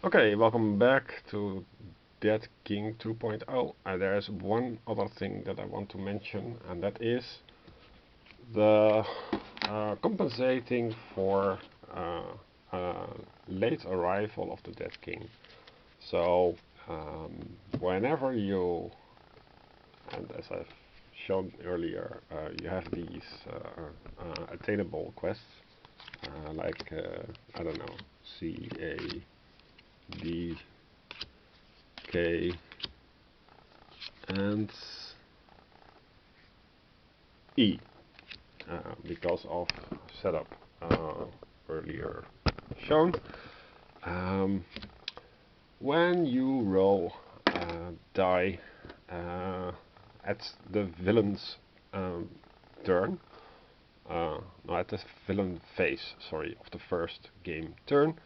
Okay, welcome back to Dead King 2.0. There's one other thing that I want to mention, and that is the compensating for late arrival of the Dead King. So, whenever you, and as I've shown earlier, you have these attainable quests, like, I don't know, C, A, D, K, and E, because of setup earlier shown. When you roll die at the villain's turn, no, at the villain phase, sorry, of the first game turn,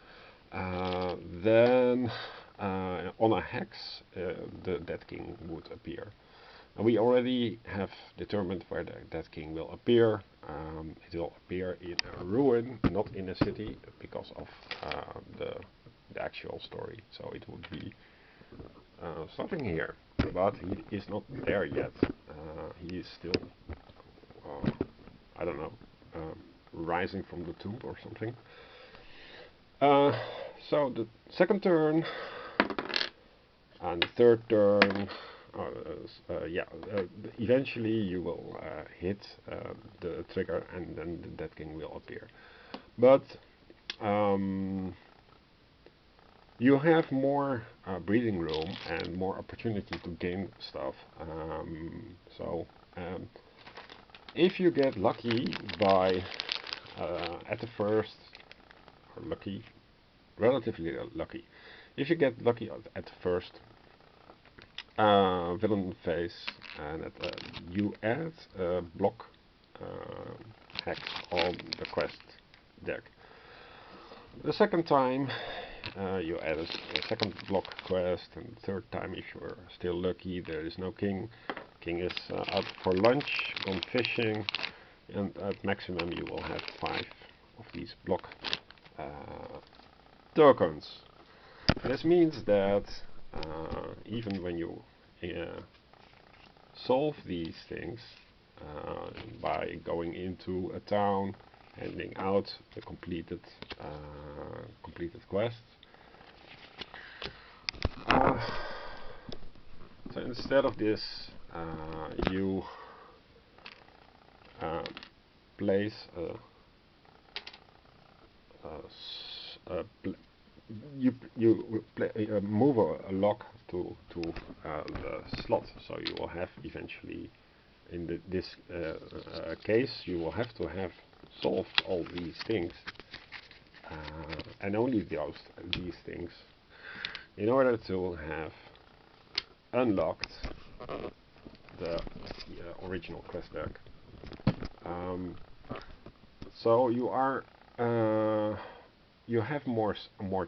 then on a hex the Dead King would appear. And we already have determined where the Dead King will appear. It will appear in a ruin, not in a city, because of the actual story. So it would be something here, but he is not there yet. He is still, I don't know, rising from the tomb or something. So the second turn and the third turn, eventually you will hit the trigger and then the Dead King will appear. But you have more breathing room and more opportunity to gain stuff. If you get lucky by at the first, or lucky, relatively lucky, if you get lucky at the first villain phase and you add a block hex on the quest deck. The second time you add a second block quest, and the third time, if you're still lucky, there is no king. King is out for lunch, gone fishing, and at maximum you will have 5 of these block tokens. This means that even when you solve these things by going into a town, handing out the completed quests. So instead of this, you place move a lock to the slot, so you will have eventually, in this case, you will have to have solved all these things, and only these things, in order to have unlocked the original quest deck. So you are you have more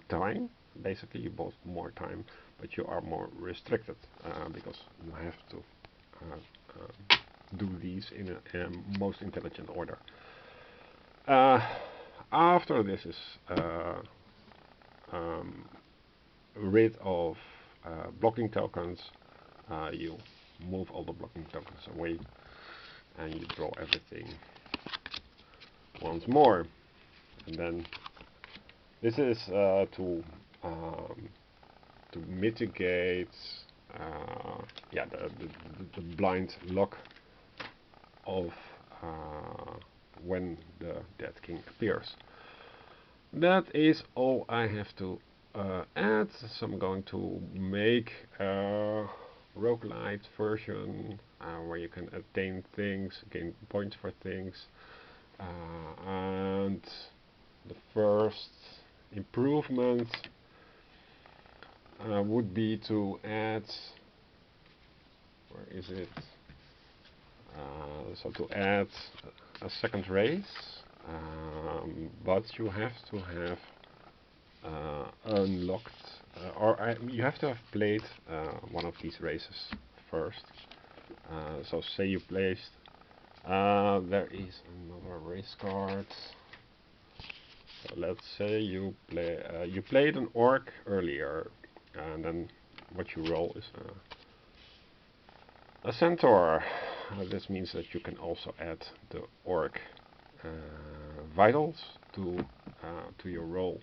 time. Basically, you both more time, but you are more restricted because you have to do these in a most intelligent order. After this is rid of blocking tokens, you move all the blocking tokens away, and you draw everything once more. And then this is to mitigate the blind lock of when the Dead King appears. That is all I have to add. So I'm going to make a roguelite version where you can attain things, gain points for things, and the first improvement would be to add, where is it? So to add a second race, but you have to have unlocked, you have to have played one of these races first. So say you placed, there is another race card. let's say you played an orc earlier, and then what you roll is a centaur. This means that you can also add the orc vitals to your roll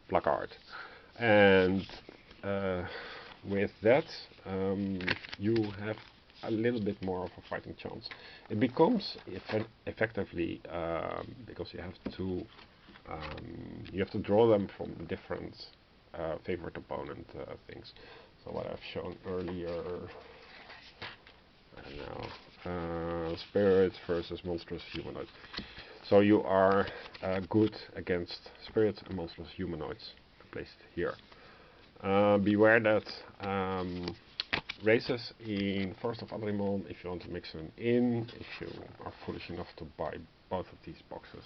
placard, and with that you have a little bit more of a fighting chance. It becomes effectively because you have to draw them from different favorite opponent things. So what I've shown earlier, spirits versus monstrous humanoids. So you are good against spirits and monstrous humanoids, placed here. Beware that races in Forest of Adrimon, if you want to mix them in, if you are foolish enough to buy both of these boxes.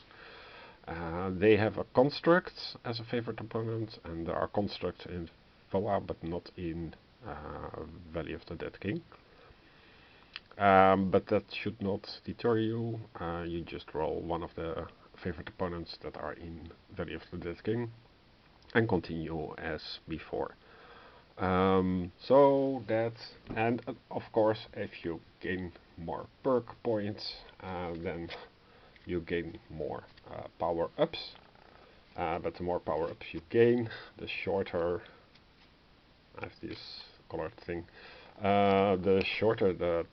They have a construct as a favorite opponent, and there are constructs in Voa, but not in Valley of the Dead King. But that should not deter you. You just roll one of the favorite opponents that are in Valley of the Dead King and continue as before. So that, and of course, if you gain more perk points, then you gain more power-ups. But the more power-ups you gain, the shorter, I have this colored thing, the shorter that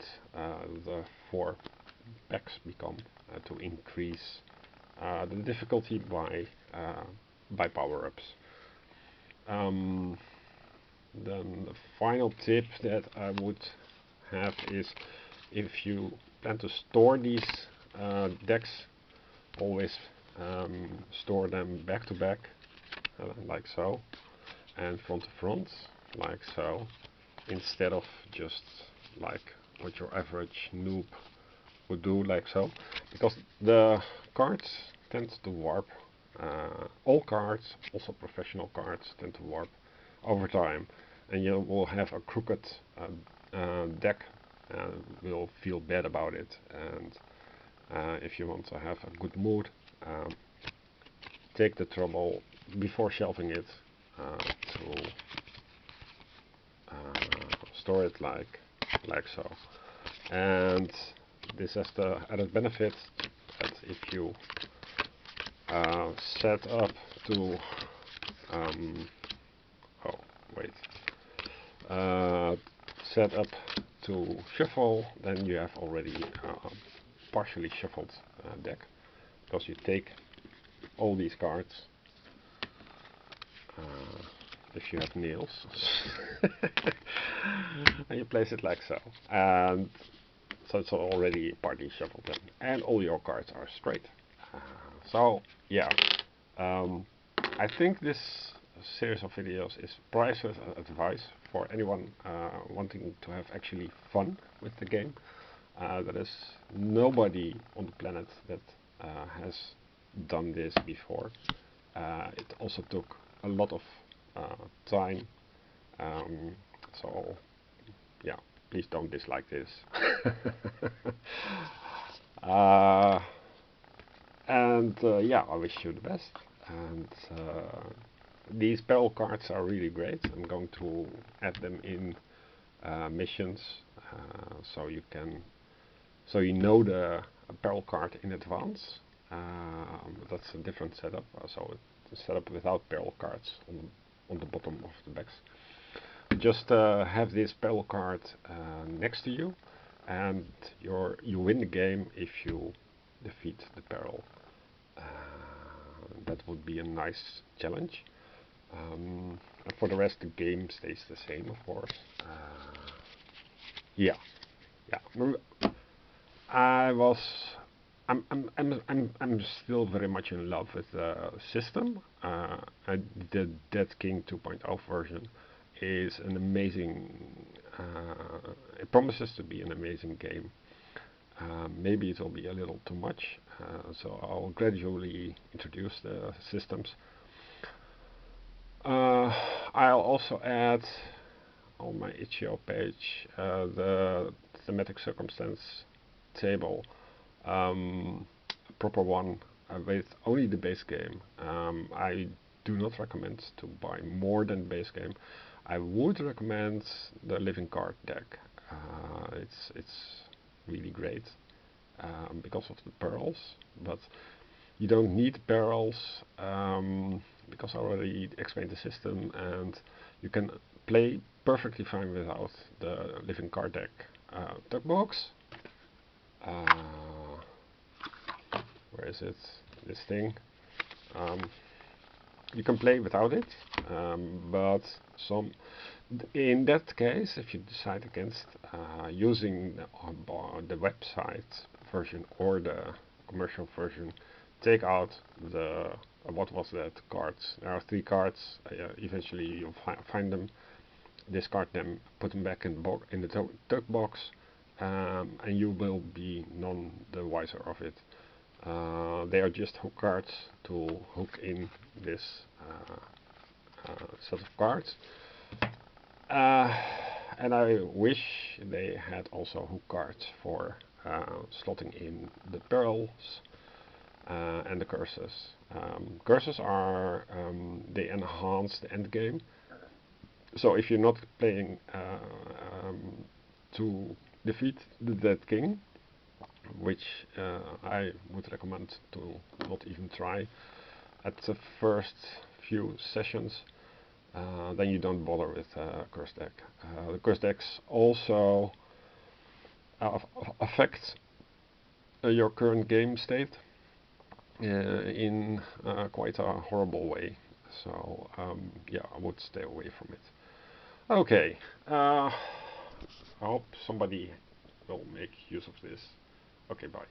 the 4 packs become to increase the difficulty by power-ups. Then the final tip that I would have is, if you plan to store these decks, always store them back to back, like so, and front to front, like so, instead of just like what your average noob would do, like so, because the cards tend to warp. All cards, also professional cards, tend to warp over time, and you will have a crooked deck and will feel bad about it. And if you want to have a good mood, take the trouble before shelving it to store it like so. And this has the added benefit that if you set up to set up to shuffle, then you have already partially shuffled deck, because you take all these cards, if you have nails, and you place it like so, and so it's already partly shuffled then, and all your cards are straight. So yeah, I think this series of videos is priceless advice for anyone wanting to have actually fun with the game. There is nobody on the planet that has done this before. It also took a lot of time, so yeah, please don't dislike this. Yeah, I wish you the best. And these Peril cards are really great. I'm going to add them in missions, so you know the Peril card in advance. That's a different setup. So it's set up without Peril cards on the bottom of the backs. Just have this Peril card next to you, and you win the game if you defeat the Peril. That would be a nice challenge. For the rest, the game stays the same, of course. Yeah. I'm still very much in love with the system. The Dead King 2.0 version is an amazing. It promises to be an amazing game. Maybe it will be a little too much, so I'll gradually introduce the systems. I'll also add on my itch.io page the thematic circumstance table, a proper one with only the base game, I do not recommend to buy more than the base game. I would recommend the living card deck. It's really great because of the perils, but you don't need perils because I already explained the system, and you can play perfectly fine without the living card deck. Tuckbox. Where is it? This thing. You can play without it, but in that case, if you decide against using the website version or the commercial version, take out the what was that cards. There are 3 cards. Eventually, you'll find them, discard them, put them back in the tuck box, and you will be none the wiser of it. They are just hook cards to hook in this set of cards. And I wish they had also hook cards for slotting in the perils and the curses. Curses are, they enhance the end game. So if you're not playing to defeat the dead king, which I would recommend to not even try at the first few sessions, then you don't bother with curse deck. The curse decks also affect your current game state in quite a horrible way. So yeah, I would stay away from it. Okay, I hope somebody will make use of this. Okay, bye.